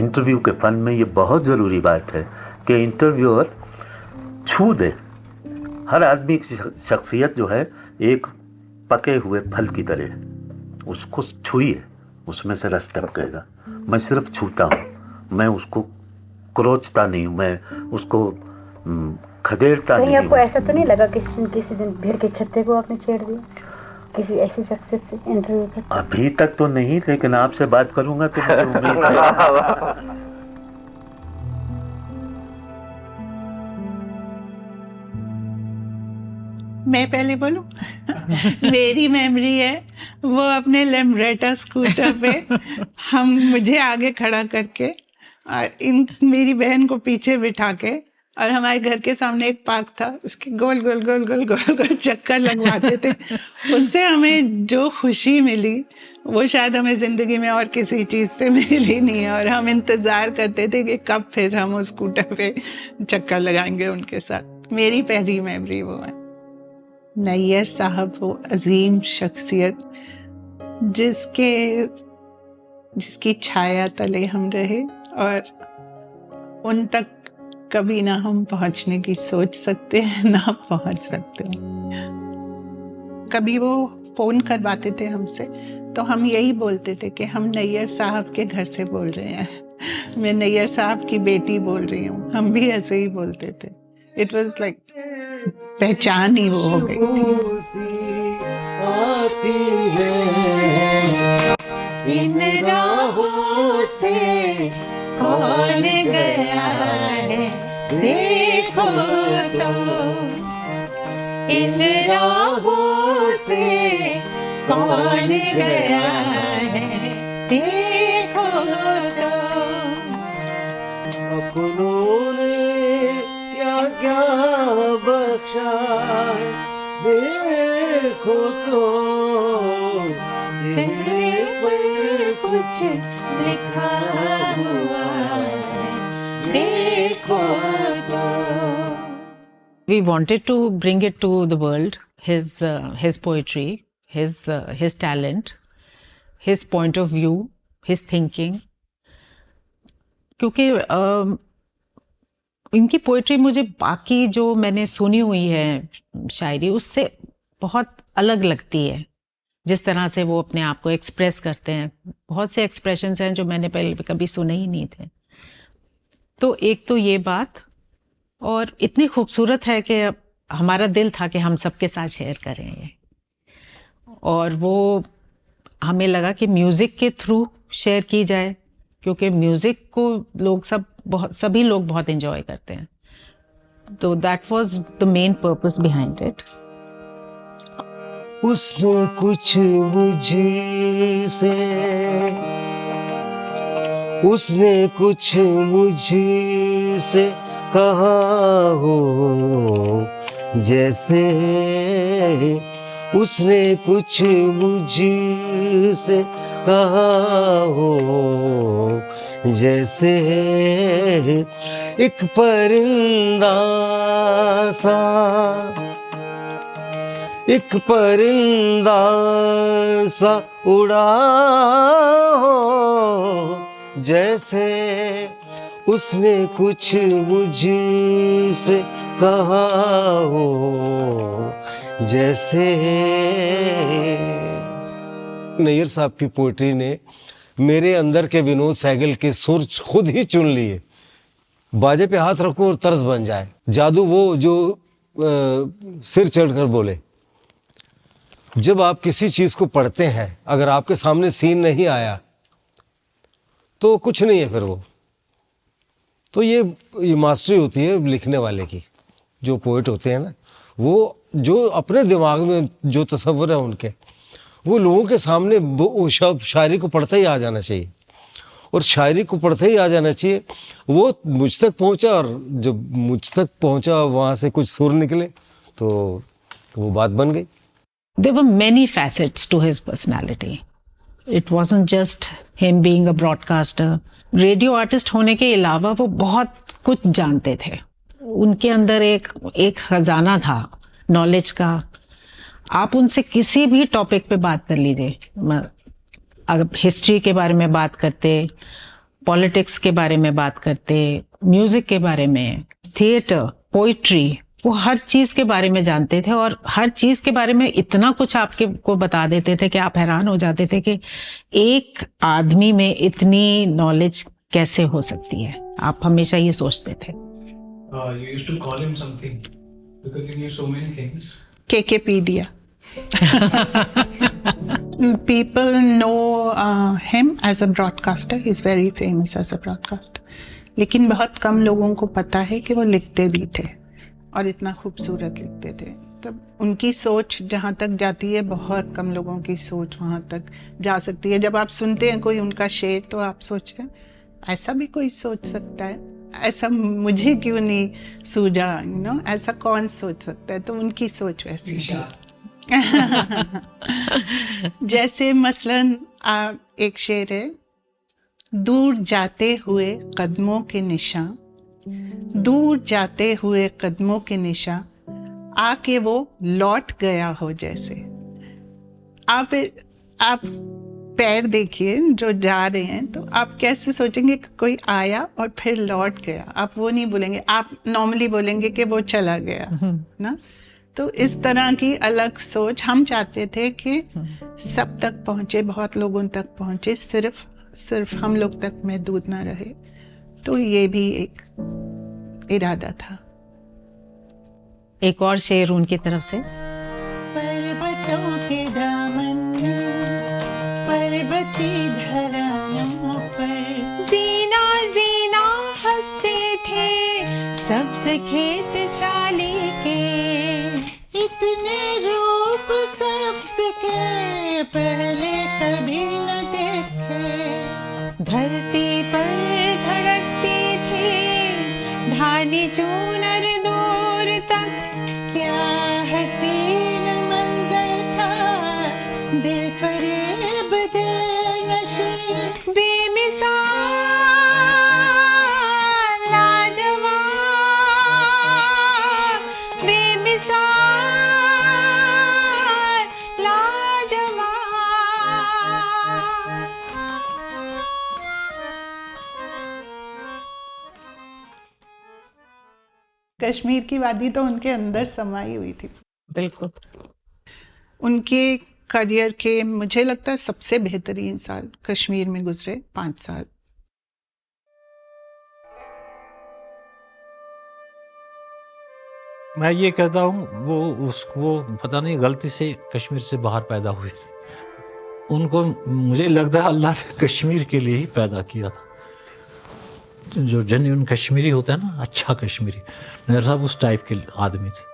Interview के fun में ये बहुत ज़रूरी बात है कि इंटरव्यूअर छू दे। हर आदमी की शख्सियत जो है एक पके हुए फल की तरह, उसको छूइए, उसमें से रस टपकेगा। मैं सिर्फ छूता हूँ, मैं उसको क्रोचता नहीं हूँ, मैं उसको खदेड़ता नहीं हूँ। आपको ऐसा तो नहीं लगा किसी दिन भीड़ के छत्ते को आपने छेड़ दिया किसी ऐसी शख्सियत से इंटरव्यू करते? अभी तक तो नहीं, लेकिन आपसे बात करूंगा तो मुझे उम्मीद है। मैं पहले बोलूं? मेरी मेमोरी है वो अपने लेम्ब्रेटा स्कूटर पे मुझे आगे खड़ा करके और मेरी बहन को पीछे बिठा के, और हमारे घर के सामने एक पार्क था, उसके गोल गोल गोल गोल गोल गोल चक्कर लगवाते थे। उससे हमें जो खुशी मिली वो शायद हमें जिंदगी में और किसी चीज से मिली नहीं है। और हम इंतजार करते थे कि कब फिर हम उस स्कूटर पे चक्कर लगाएंगे उनके साथ। मेरी पहली मेमोरी वो है। नैयर साहब वो अजीम शख्सियत जिसकी छाया तले हम रहे, और उन तक कभी ना हम पहुंचने की सोच सकते हैं ना पहुंच सकते हैं। कभी वो फोन करवाते थे हमसे तो हम यही बोलते थे कि हम नैयर साहब के घर से बोल रहे हैं, मैं नैयर साहब की बेटी बोल रही हूँ। हम भी ऐसे ही बोलते थे। इट वाज लाइक पहचान ही वो हो गई थी। आती है इन राहों से कौन गया है देखो तो, इन राहों से कौन गया है देखो तो। अपनों ने क्या क्या बख्शा देखो तो, चेहरे पर कुछ लिखा हुआ देखो तो। We wanted to bring it to the world, his poetry, his talent, his point of view, his thinking. क्योंकि इनकी पोइट्री मुझे बाकी जो मैंने सुनी हुई है शायरी उससे बहुत अलग लगती है। जिस तरह से वो अपने आप को एक्सप्रेस करते हैं, बहुत से एक्सप्रेशंस हैं जो मैंने पहले कभी सुने ही नहीं थे। तो एक तो ये बात, और इतनी खूबसूरत है कि हमारा दिल था कि हम सबके साथ शेयर करें ये, और वो हमें लगा कि म्यूज़िक के थ्रू शेयर की जाए, क्योंकि म्यूज़िक को सभी लोग बहुत एंजॉय करते हैं। तो that was the main purpose behind it. उसने कुछ मुझसे कहा हो जैसे, उसने कुछ मुझसे कहा हो जैसे, एक परिंदा सा उड़ा हो जैसे, उसने कुछ मुझसे कहा हो जैसे। नैयर साहब की पोइट्री ने मेरे अंदर के विनोद सहगल के सुर खुद ही चुन लिए। बाजे पे हाथ रखो और तर्ज बन जाए, जादू वो जो सिर चढ़कर बोले। जब आप किसी चीज़ को पढ़ते हैं, अगर आपके सामने सीन नहीं आया तो कुछ नहीं है फिर वो। तो ये मास्टरी होती है लिखने वाले की। जो पोइट होते हैं ना, वो जो अपने दिमाग में जो तसव्वुर है उनके, वो लोगों के सामने वो शायरी को पढ़ते ही आ जाना चाहिए, और शायरी को पढ़ते ही आ जाना चाहिए। वो मुझ तक पहुंचा, और जब मुझ तक पहुंचा वहाँ से कुछ सुर निकले तो वो बात बन गई। There were many facets to his personality. It wasn't just him being a broadcaster. Radio artist होने के अलावा वो बहुत कुछ जानते थे। उनके अंदर एक खजाना था नॉलेज का। आप उनसे किसी भी टॉपिक पे बात कर लीजिए, अगर हिस्ट्री के बारे में बात करते, पॉलिटिक्स के बारे में बात करते, म्यूजिक के बारे में, थिएटर, पोइट्री, वो हर चीज के बारे में जानते थे और हर चीज के बारे में इतना कुछ आपके को बता देते थे कि आप हैरान हो जाते थे कि एक आदमी में इतनी नॉलेज कैसे हो सकती है। आप हमेशा ये सोचते थे। You used to call him something because he knew so many things. KKpedia. People know him as a broadcaster. He's very famous as a broadcaster. लेकिन बहुत कम लोगों को पता है कि वो लिखते भी थे और इतना खूबसूरत लिखते थे। तब उनकी सोच जहाँ तक जाती है, बहुत कम लोगों की सोच वहाँ तक जा सकती है। जब आप सुनते हैं कोई उनका शेर तो आप सोचते हैं ऐसा भी कोई सोच सकता है, ऐसा मुझे क्यों नहीं सूझा, ऐसा कौन सोच सकता है। तो उनकी सोच वैसी है। जैसे मसलन एक शेर है, दूर जाते हुए कदमों के निशान, दूर जाते हुए कदमों के निशान, आके वो लौट गया हो जैसे। आप पैर देखिए जो जा रहे हैं, तो आप कैसे सोचेंगे कि कोई आया और फिर लौट गया। आप वो नहीं बोलेंगे, आप नॉर्मली बोलेंगे कि वो चला गया ना। तो इस तरह की अलग सोच हम चाहते थे कि सब तक पहुंचे, बहुत लोगों तक पहुंचे, सिर्फ हम लोग तक महदूद ना रहे। तो ये भी एक इरादा था। एक और शेर उनकी तरफ से। पर्वतों के दामन पर्वती ढलानों पर जीना जीना हंसते थे सब्ज खेत शाली के, इतने रूप सब्ज के पहले कभी न देखे। धरती पर धड़कती थी धानी चूनर दूर तक, क्या हसीन मंजर था, दिल फरेब दिल नशी, बेमिसाल लाजवाब, बेमिसाल लाजवाब। कश्मीर की वादी तो उनके अंदर समाई हुई थी। बिल्कुल। उनके करियर के मुझे लगता है सबसे बेहतरीन साल कश्मीर में गुजरे 5 साल। मैं ये कहता हूँ वो पता नहीं गलती से कश्मीर से बाहर पैदा हुए। उनको मुझे लगता है अल्लाह ने कश्मीर के लिए ही पैदा किया था। जो जेन्युइन कश्मीरी होता है ना, अच्छा कश्मीरी, नैयर साहब उस टाइप के आदमी थे।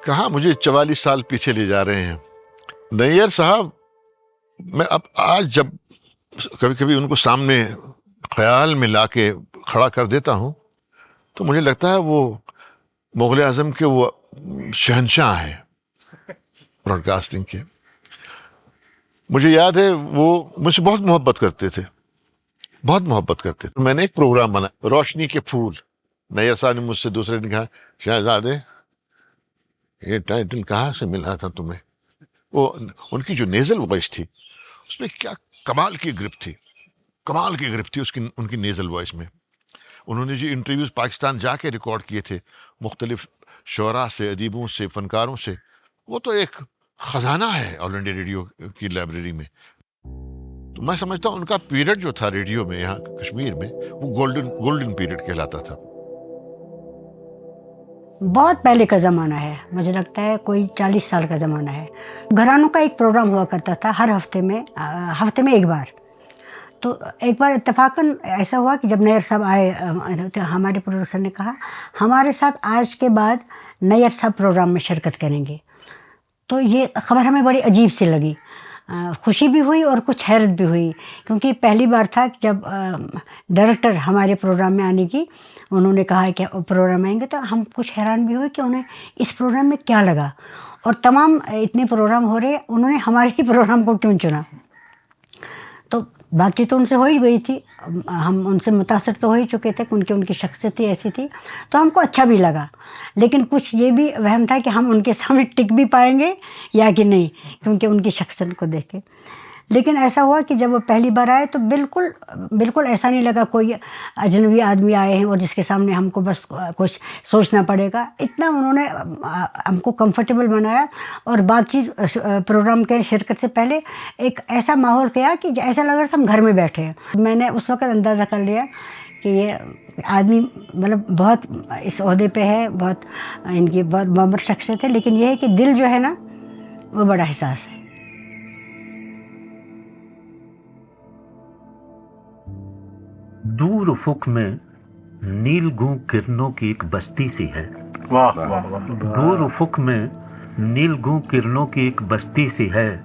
कहाँ मुझे 44 साल पीछे ले जा रहे हैं। नैयर साहब, मैं अब आज जब कभी कभी उनको सामने ख्याल में लाके खड़ा कर देता हूँ तो मुझे लगता है वो मुगल आजम के वो शहंशाह हैं ब्रॉडकास्टिंग के। मुझे याद है वो मुझसे बहुत मोहब्बत करते थे, बहुत मोहब्बत करते थे। मैंने एक प्रोग्राम बना, रोशनी के फूल। नैयर साहब ने मुझसे दूसरे दिन कहा, शहजादे ये टाइटल कहाँ से मिला था तुम्हें? वो उनकी जो नेजल वॉइस थी उसमें क्या कमाल की ग्रिप थी, कमाल की ग्रिप थी उसकी, उनकी नेजल वॉइस में। उन्होंने जो इंटरव्यूज पाकिस्तान जाके रिकॉर्ड किए थे मुख्तलिफ शोरा से, अदीबों से, फनकारों से, वो तो एक खजाना है ऑल इंडिया रेडियो की लाइब्रेरी में। तो मैं समझता हूँ उनका पीरियड जो था रेडियो में यहाँ कश्मीर में, वो गोल्डन पीरियड कहलाता था। बहुत पहले का ज़माना है, मुझे लगता है कोई 40 साल का ज़माना है। घरानों का एक प्रोग्राम हुआ करता था हर हफ्ते में एक बार। तो एक बार इत्तेफाकन ऐसा हुआ कि जब नैयर साहब आए तो हमारे प्रोड्यूसर ने कहा हमारे साथ आज के बाद नैयर साहब प्रोग्राम में शिरकत करेंगे। तो ये ख़बर हमें बड़ी अजीब सी लगी, खुशी भी हुई और कुछ हैरत भी हुई, क्योंकि पहली बार था कि जब डायरेक्टर हमारे प्रोग्राम में आने की उन्होंने कहा कि प्रोग्राम आएंगे। तो हम कुछ हैरान भी हुए कि उन्हें इस प्रोग्राम में क्या लगा, और तमाम इतने प्रोग्राम हो रहे उन्होंने हमारे ही प्रोग्राम को क्यों चुना। तो बातचीत तो उनसे हो ही गई थी, हम उनसे मुतासर तो हो ही चुके थे, उनकी शख्सियत ही ऐसी थी, तो हमको अच्छा भी लगा। लेकिन कुछ ये भी वहम था कि हम उनके सामने टिक भी पाएंगे या कि नहीं, क्योंकि उनकी शख्सियत को देख के। लेकिन ऐसा हुआ कि जब वो पहली बार आए तो बिल्कुल बिल्कुल ऐसा नहीं लगा कोई अजनबी आदमी आए हैं और जिसके सामने हमको बस कुछ सोचना पड़ेगा। इतना उन्होंने हमको कंफर्टेबल बनाया और बातचीत प्रोग्राम के शिरकत से पहले एक ऐसा माहौल किया कि ऐसा लग रहा था हम घर में बैठे हैं। मैंने उस वक्त अंदाज़ा कर लिया कि ये आदमी मतलब बहुत इस ओहदे पे है, बहुत इनकी बहुत बाबर शख्सियत है, लेकिन ये है कि दिल जो है ना वो बड़ा हिसास है। दूर उफुक में नील गूं किरणों की एक बस्ती सी है। वाह वाह वाह। दूर उफुक में नील गूं किरणों की एक बस्ती सी है,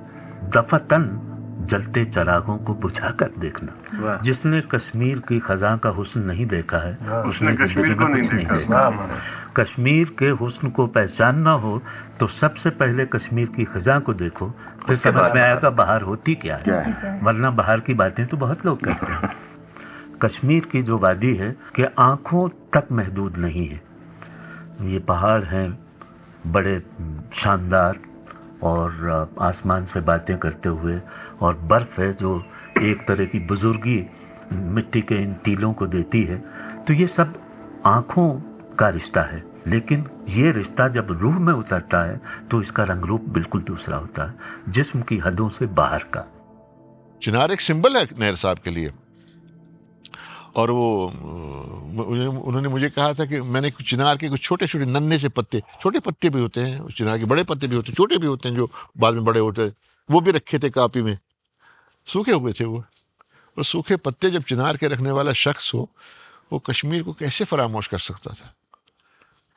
दफतन जलते चरागों को बुझा कर देखना। जिसने कश्मीर की खजा का हुस्न नहीं देखा है उसने कश्मीर को नहीं देखा। कश्मीर के हुस्न को पहचानना हो तो सबसे पहले कश्मीर की खजा को देखो, फिर समझ में आएगा बाहर होती क्या है। वरना बाहर की बातें तो बहुत लोग करते हैं। कश्मीर की जो वादी है कि आंखों तक महदूद नहीं है। ये पहाड़ हैं बड़े शानदार और आसमान से बातें करते हुए, और बर्फ़ है जो एक तरह की बुजुर्गी मिट्टी के इन टीलों को देती है। तो ये सब आँखों का रिश्ता है, लेकिन ये रिश्ता जब रूह में उतरता है तो इसका रंग रूप बिल्कुल दूसरा होता है, जिस्म की हदों से बाहर का। चिनार एक सिंबल है नहर साहब के लिए। और वो उन्होंने मुझे कहा था कि मैंने कुछ चिनार के कुछ छोटे छोटे नन्हे से पत्ते, छोटे पत्ते भी होते हैं उस चिनार के, बड़े पत्ते भी होते हैं, छोटे भी होते हैं जो बाद में बड़े होते हैं, वो भी रखे थे कापी में, सूखे हुए थे वो सूखे पत्ते जब चिनार के रखने वाला शख्स हो, वो कश्मीर को कैसे फरामोश कर सकता था।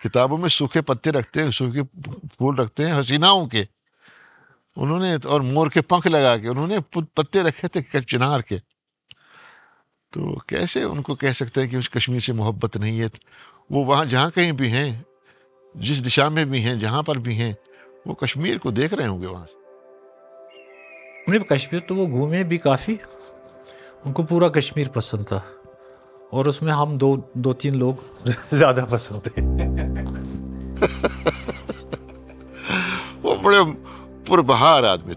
किताबों में सूखे पत्ते रखते हैं, सूखे फूल रखते हैं हसीनाओं के, उन्होंने और मोर के पंख लगा के उन्होंने पत्ते रखे थे चिनार के। तो कैसे उनको कह सकते हैं कि उस कश्मीर से मोहब्बत नहीं है। वो वहाँ जहाँ कहीं भी हैं, जिस दिशा में भी हैं, जहाँ पर भी हैं, वो कश्मीर को देख रहे होंगे वहाँ से। नहीं, कश्मीर तो वो घूमे भी काफ़ी, उनको पूरा कश्मीर पसंद था, और उसमें हम दो तीन लोग ज़्यादा पसंद थे। वो बड़े पुरबहार आदमी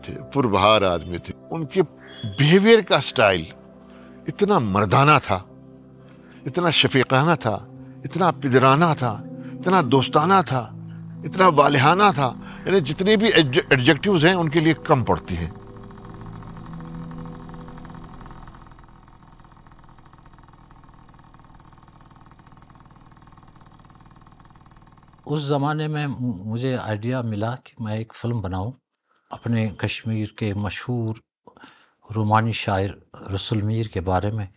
थे। उनके बिहेवियर का स्टाइल इतना मर्दाना था, इतना शफीकाना था, इतना पिदराना था, इतना दोस्ताना था, इतना वालिहाना था, यानी जितने भी एडजेक्टिव्स हैं उनके लिए कम पड़ती हैं। उस ज़माने में मुझे आइडिया मिला कि मैं एक फ़िल्म बनाऊं अपने कश्मीर के मशहूर रोमानी शायर रसूल मीर के बारे में।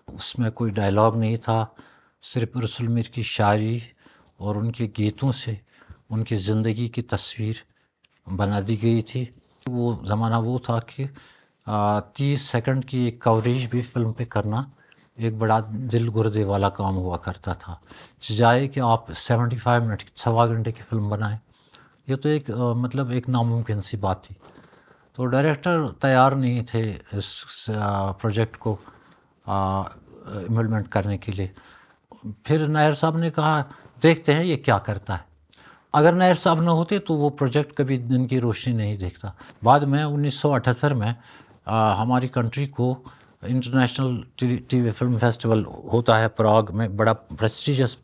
उसमें कोई डायलॉग नहीं था, सिर्फ रसूल मीर की शायरी और उनके गीतों से उनकी ज़िंदगी की तस्वीर बना दी गई थी। वो ज़माना वो था कि 30 सेकंड की एक कवरेज भी फ़िल्म पे करना एक बड़ा दिल गुर्दे वाला काम हुआ करता था। जाए कि आप 75 मिनट, सवा घंटे की फ़िल्म बनाएं, ये तो एक मतलब एक नामुमकिन सी बात थी। तो डायरेक्टर तैयार नहीं थे इस प्रोजेक्ट को इम्प्लीमेंट करने के लिए। फिर नायर साहब ने कहा देखते हैं ये क्या करता है। अगर नायर साहब न होते तो वो प्रोजेक्ट कभी दिन की रोशनी नहीं देखता। बाद में 1978 में हमारी कंट्री को इंटरनेशनल टीवी फिल्म फेस्टिवल होता है प्राग में, बड़ा प्रेस्टिजियस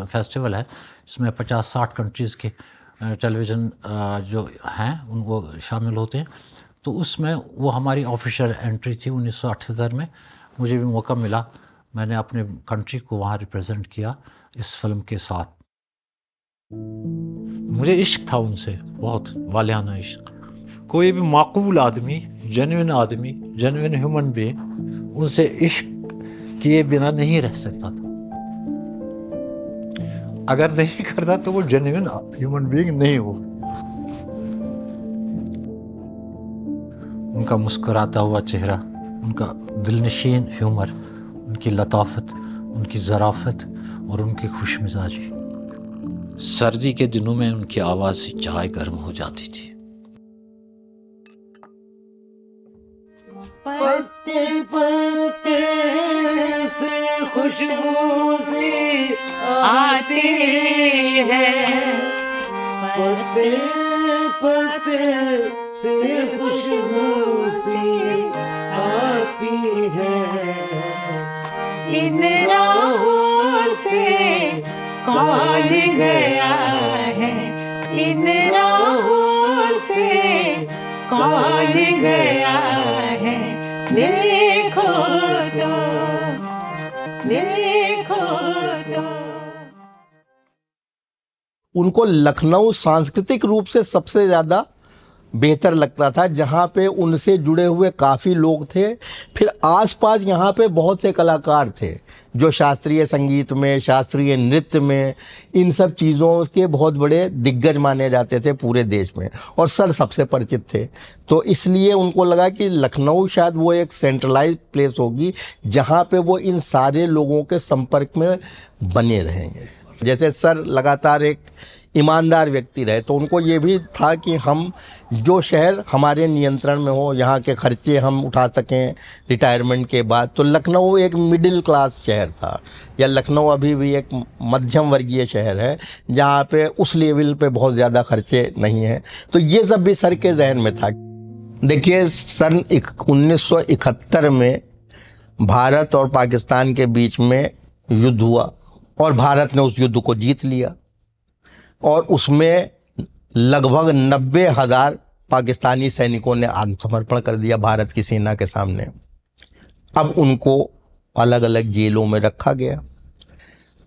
फेस्टिवल है। इसमें 50-60 कंट्रीज़ के टेलीविज़न जो हैं उनको शामिल होते हैं। तो उसमें वो हमारी ऑफिशियल एंट्री थी 1978 में। मुझे भी मौका मिला, मैंने अपने कंट्री को वहाँ रिप्रेजेंट किया इस फिल्म के साथ। मुझे इश्क था उनसे, बहुत वालियाना इश्क। कोई भी माकूल आदमी, जेन्युइन आदमी, जेन्युइन ह्यूमन बीइंग उनसे इश्क किए बिना नहीं रह सकता था। अगर नहीं करता तो वो जेन्युइन ह्यूमन बीइंग नहीं हो। उनका मुस्कुराता हुआ चेहरा, उनका दिलनशीन ह्यूमर, उनकी लताफत, उनकी ज़राफ़त और उनकी खुशमिजाजी। सर्दी के दिनों में उनकी आवाज़ से चाय गर्म हो जाती थी। पत्ते पत्ते से खुशबू सी आती है, पत्ते पत्ते से खुशबू सी आती है, इन राहों से कौन गया है, इन राहों से कौन गया है, देखो तो, देखो तो। उनको लखनऊ सांस्कृतिक रूप से सबसे ज़्यादा बेहतर लगता था, जहाँ पे उनसे जुड़े हुए काफ़ी लोग थे। फिर आसपास यहाँ पे बहुत से कलाकार थे जो शास्त्रीय संगीत में, शास्त्रीय नृत्य में, इन सब चीज़ों के बहुत बड़े दिग्गज माने जाते थे पूरे देश में, और सर सबसे परिचित थे। तो इसलिए उनको लगा कि लखनऊ शायद वो एक सेंट्रलाइज प्लेस होगी जहाँ पे वो इन सारे लोगों के संपर्क में बने रहेंगे। जैसे सर लगातार एक ईमानदार व्यक्ति रहे, तो उनको ये भी था कि हम जो शहर हमारे नियंत्रण में हो, यहाँ के खर्चे हम उठा सकें रिटायरमेंट के बाद। तो लखनऊ एक मिडिल क्लास शहर था, या लखनऊ अभी भी एक मध्यम वर्गीय शहर है जहाँ पे उस लेवल पे बहुत ज़्यादा खर्चे नहीं हैं। तो ये सब भी सर के जहन में था। देखिए, सन 1971 में भारत और पाकिस्तान के बीच में युद्ध हुआ और भारत ने उस युद्ध को जीत लिया, और उसमें लगभग 90,000 पाकिस्तानी सैनिकों ने आत्मसमर्पण कर दिया भारत की सेना के सामने। अब उनको अलग अलग जेलों में रखा गया।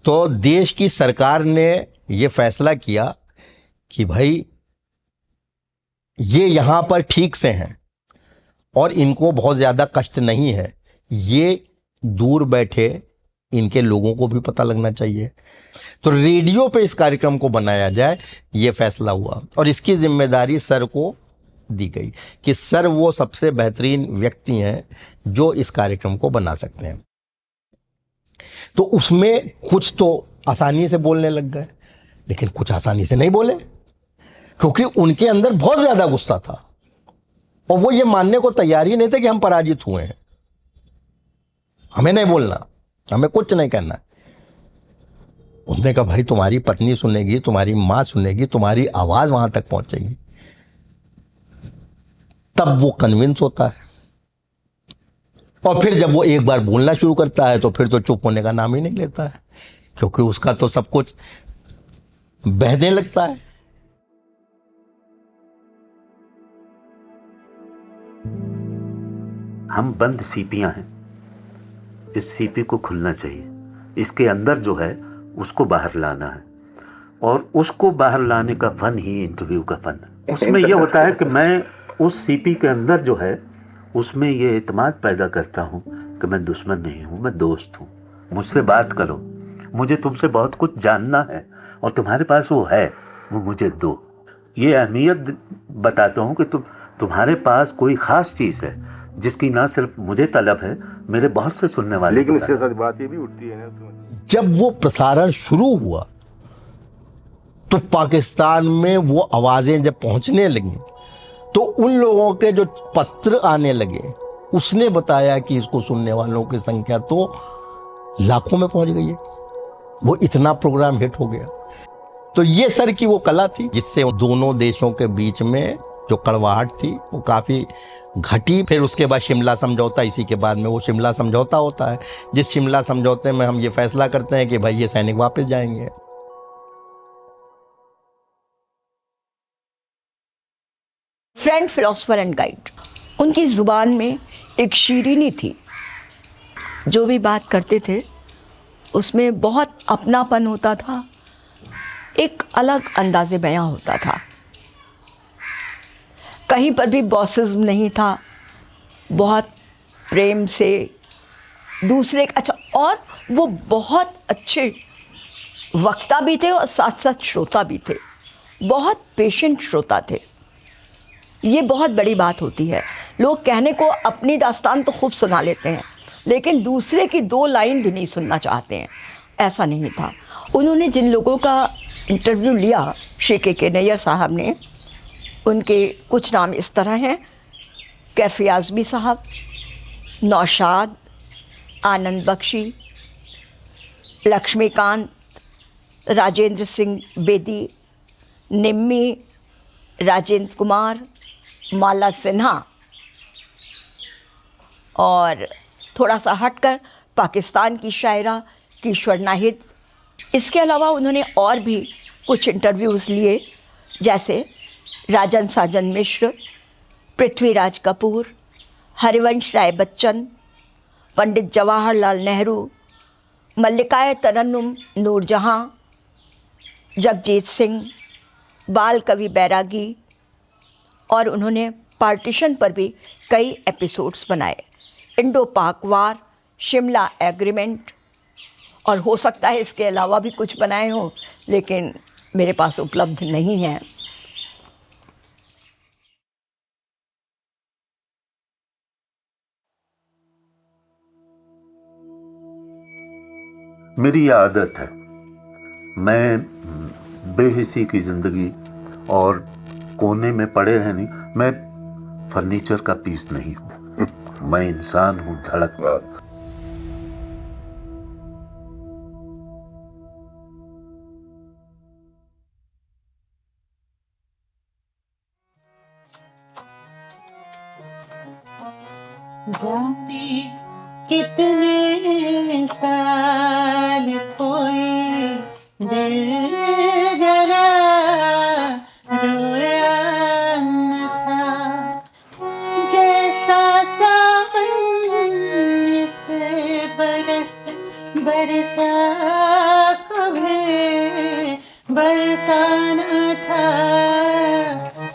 तो देश की सरकार ने ये फैसला किया कि भाई ये यहाँ पर ठीक से हैं और इनको बहुत ज़्यादा कष्ट नहीं है, ये दूर बैठे इनके लोगों को भी पता लगना चाहिए। तो रेडियो पे इस कार्यक्रम को बनाया जाए, ये फैसला हुआ, और इसकी जिम्मेदारी सर को दी गई कि सर वो सबसे बेहतरीन व्यक्ति हैं जो इस कार्यक्रम को बना सकते हैं। तो उसमें कुछ तो आसानी से बोलने लग गए, लेकिन कुछ आसानी से नहीं बोले, क्योंकि उनके अंदर बहुत ज़्यादा गुस्सा था और वो ये मानने को तैयार ही नहीं थे कि हम पराजित हुए हैं। हमें नहीं बोलना, हमें कुछ नहीं करना। उसने कहा भाई तुम्हारी पत्नी सुनेगी, तुम्हारी माँ सुनेगी, तुम्हारी आवाज़ वहाँ तक पहुँचेगी, तब वो कन्विंस होता है। और फिर जब वो एक बार बोलना शुरू करता है तो फिर तो चुप होने का नाम ही नहीं लेता है, क्योंकि उसका तो सब कुछ बहने लगता है। हम बंद सीपियां हैं, इस सीपी को खुलना चाहिए, इसके अंदर जो है उसको बाहर लाना है, और उसको बाहर लाने का फन ही इंटरव्यू का फन है। उसमें यह होता है कि मैं उस सीपी के अंदर जो है उसमें ये इत्मीनान पैदा करता हूँ कि मैं दुश्मन नहीं हूँ, मैं दोस्त हूँ, मुझसे बात करो, मुझे तुमसे बहुत कुछ जानना है और तुम्हारे पास वो है, वो मुझे दो। ये अहमियत बताता हूँ कि तुम्हारे पास कोई ख़ास चीज़ है जिसकी ना सिर्फ मुझे तलब है, मेरे बहुत से सुनने वाले। लेकिन इसके साथ बात ये भी उठती है ना, जब वो प्रसारण शुरू हुआ तो पाकिस्तान में वो आवाज़ें जब पहुंचने लगी तो उन लोगों के जो पत्र आने लगे, उसने बताया कि इसको सुनने वालों की संख्या तो लाखों में पहुंच गई है। वो इतना प्रोग्राम हिट हो गया। तो ये सर की वो कला थी जिससे दोनों देशों के बीच में जो कड़वाहट थी वो काफ़ी घटी। फिर उसके बाद शिमला समझौता, इसी के बाद में वो शिमला समझौता होता है, जिस शिमला समझौते में हम ये फैसला करते हैं कि भाई ये सैनिक वापस जाएंगे। फ्रेंड, फिलोसफर एंड गाइड, उनकी ज़ुबान में एक शीरीनी थी। जो भी बात करते थे उसमें बहुत अपनापन होता था, एक अलग अंदाज़े बयां होता था, कहीं पर भी बॉसिज्म नहीं था, बहुत प्रेम से दूसरे अच्छा, और वो बहुत अच्छे वक्ता भी थे और साथ साथ श्रोता भी थे, बहुत पेशेंट श्रोता थे। ये बहुत बड़ी बात होती है। लोग कहने को अपनी दास्तान तो खूब सुना लेते हैं, लेकिन दूसरे की दो लाइन भी नहीं सुनना चाहते हैं, ऐसा नहीं था। उन्होंने जिन लोगों का इंटरव्यू लिया, श्री के नैयर साहब ने, उनके कुछ नाम इस तरह हैं: कैफी आज़मी साहब, नौशाद, आनंद बख्शी, लक्ष्मीकांत, राजेंद्र सिंह बेदी, निम्मी, राजेंद्र कुमार, माला सिन्हा और थोड़ा सा हटकर पाकिस्तान की शायरा किशोर नाहिद। इसके अलावा उन्होंने और भी कुछ इंटरव्यूज़ लिए, जैसे राजन साजन मिश्र, पृथ्वीराज कपूर, हरिवंश राय बच्चन, पंडित जवाहरलाल नेहरू, मल्लिकाए तरन्नुम नूरजहां, जगजीत सिंह, बाल कवि बैरागी, और उन्होंने पार्टीशन पर भी कई एपिसोड्स बनाए, इंडो पाक वार, शिमला एग्रीमेंट, और हो सकता है इसके अलावा भी कुछ बनाए हों, लेकिन मेरे पास उपलब्ध नहीं है। मेरी आदत है, मैं बेहिसी की जिंदगी और कोने में पड़े रहने, मैं फर्नीचर का पीस नहीं हूं। मैं इंसान हूं, धड़कवार। जाने कितने साल कोई दिल जरा रोया न था, जैसा सावन से बरसा कभी बरसा न था।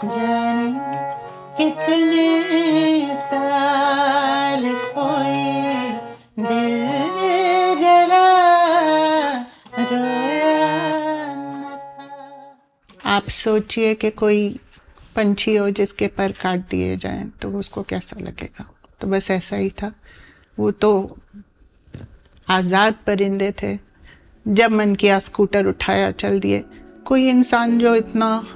जाने कितने साल कोई दिल जला रोया न था। आप सोचिए कि कोई पंछी हो जिसके पर काट दिए जाएं तो उसको कैसा लगेगा। तो बस ऐसा ही था। वो तो आज़ाद परिंदे थे, जब मन किया स्कूटर उठाया चल दिए। कोई इंसान जो इतना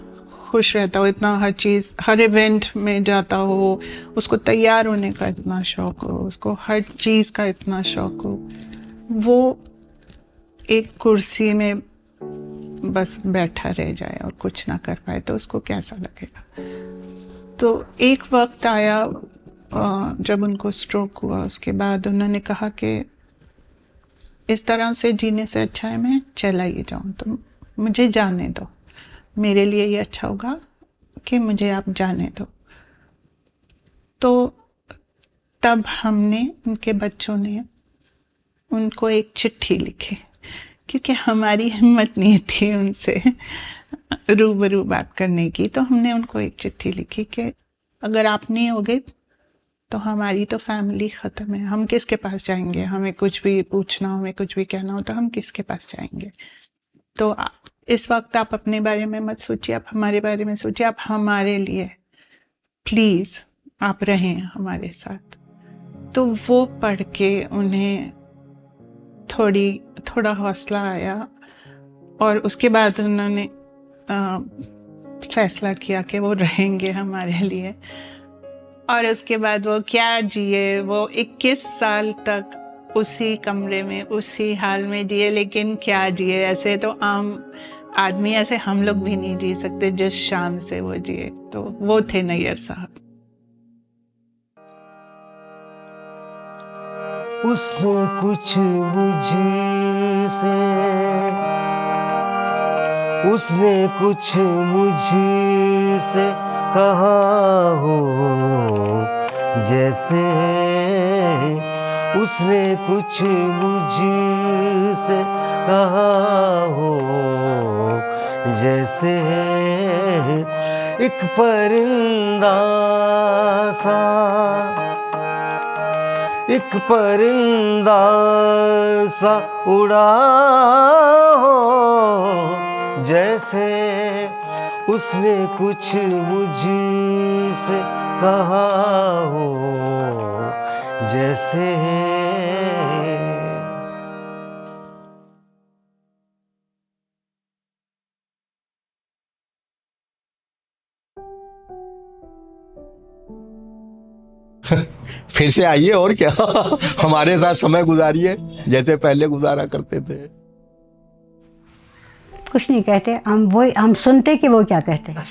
खुश रहता हो, इतना हर चीज़, हर इवेंट में जाता हो, उसको तैयार होने का इतना शौक हो, उसको हर चीज़ का इतना शौक हो, वो एक कुर्सी में बस बैठा रह जाए और कुछ ना कर पाए तो उसको कैसा लगेगा। तो एक वक्त आया जब उनको स्ट्रोक हुआ, उसके बाद उन्होंने कहा कि इस तरह से जीने से अच्छा है मैं चला ही जाऊं, तो मुझे जाने दो, मेरे लिए ये अच्छा होगा कि मुझे आप जाने दो। तो तब हमने, उनके बच्चों ने उनको एक चिट्ठी लिखी, क्योंकि हमारी हिम्मत नहीं थी उनसे रूबरू बात करने की। तो हमने उनको एक चिट्ठी लिखी कि अगर आप नहीं होगे तो हमारी तो फैमिली ख़त्म है, हम किसके पास जाएंगे, हमें कुछ भी पूछना हो, हमें कुछ भी कहना हो तो हम किसके पास जाएंगे। तो इस वक्त आप अपने बारे में मत सोचिए, आप हमारे बारे में सोचिए, आप हमारे लिए प्लीज़ आप रहें हमारे साथ। तो वो पढ़ के उन्हें थोड़ा हौसला आया और उसके बाद उन्होंने फैसला किया कि वो रहेंगे हमारे लिए। और उसके बाद वो क्या जिए, वो 21 साल तक उसी कमरे में उसी हाल में जिए, लेकिन क्या जिए, ऐसे तो आम आदमी, ऐसे हम लोग भी नहीं जी सकते जिस शान से वो जिए। तो वो थे नैयर साहब। उसने कुछ मुझसे, उसने कुछ मुझसे कहा हो जैसे, उसने कुछ मुझसे कहा हो जैसे, एक परिंदा सा, एक परिंदा सा उड़ा हो जैसे, उसने कुछ मुझसे कहा हो जैसे। फिर से आइए और क्या हमारे साथ समय गुजारिए जैसे पहले गुजारा करते थे। कुछ नहीं कहते हम, वही हम सुनते कि वो क्या कहते हैं।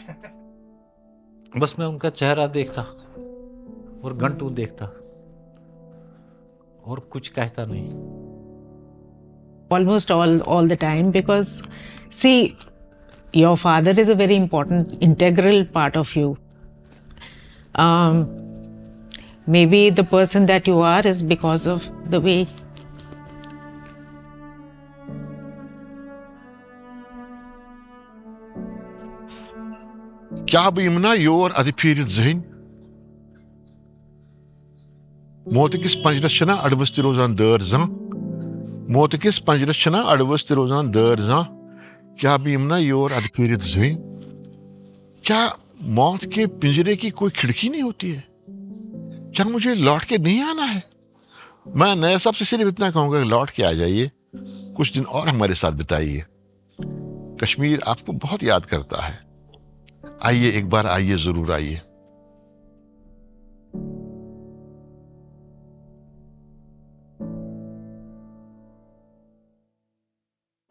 बस मैं उनका चेहरा देखता और घंटों देखता और कुछ कहता नहीं। Almost all the time, because see, your father is a very important integral part of you. Maybe the person that you are is because of the way क्या बीमना योर अधिफीरित जहन मौत किस पंजरस छना अड़वस ते रोजान दर जहां मौत किस पंजरस छना अड़वस ते रोजान दर जहां क्या बीमना योर अधिफीरित जहन क्या मौत के पिंजरे की कोई खिड़की नहीं होती है? क्या मुझे लौट के नहीं आना है? मैं नए सबसे सिर्फ इतना कहूंगा कि लौट के आ जाइए, कुछ दिन और हमारे साथ बिताइए। कश्मीर आपको बहुत याद करता है। आइए, एक बार आइए, जरूर आइए।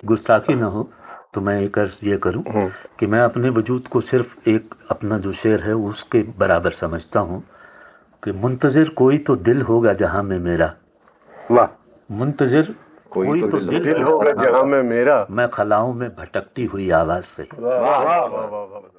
गुस्ताखी ना हो तो मैं एक अर्ज ये करूं कि मैं अपने वजूद को सिर्फ एक अपना जो शेर है उसके बराबर समझता हूं कि मुंतजिर कोई तो दिल होगा जहां में मेरा। वाह, मुंतजिर कोई तो दिल होगा जहां में मेरा, मैं खलाओं में भटकती हुई आवाज से। वाह वाह वाह वाह वाह।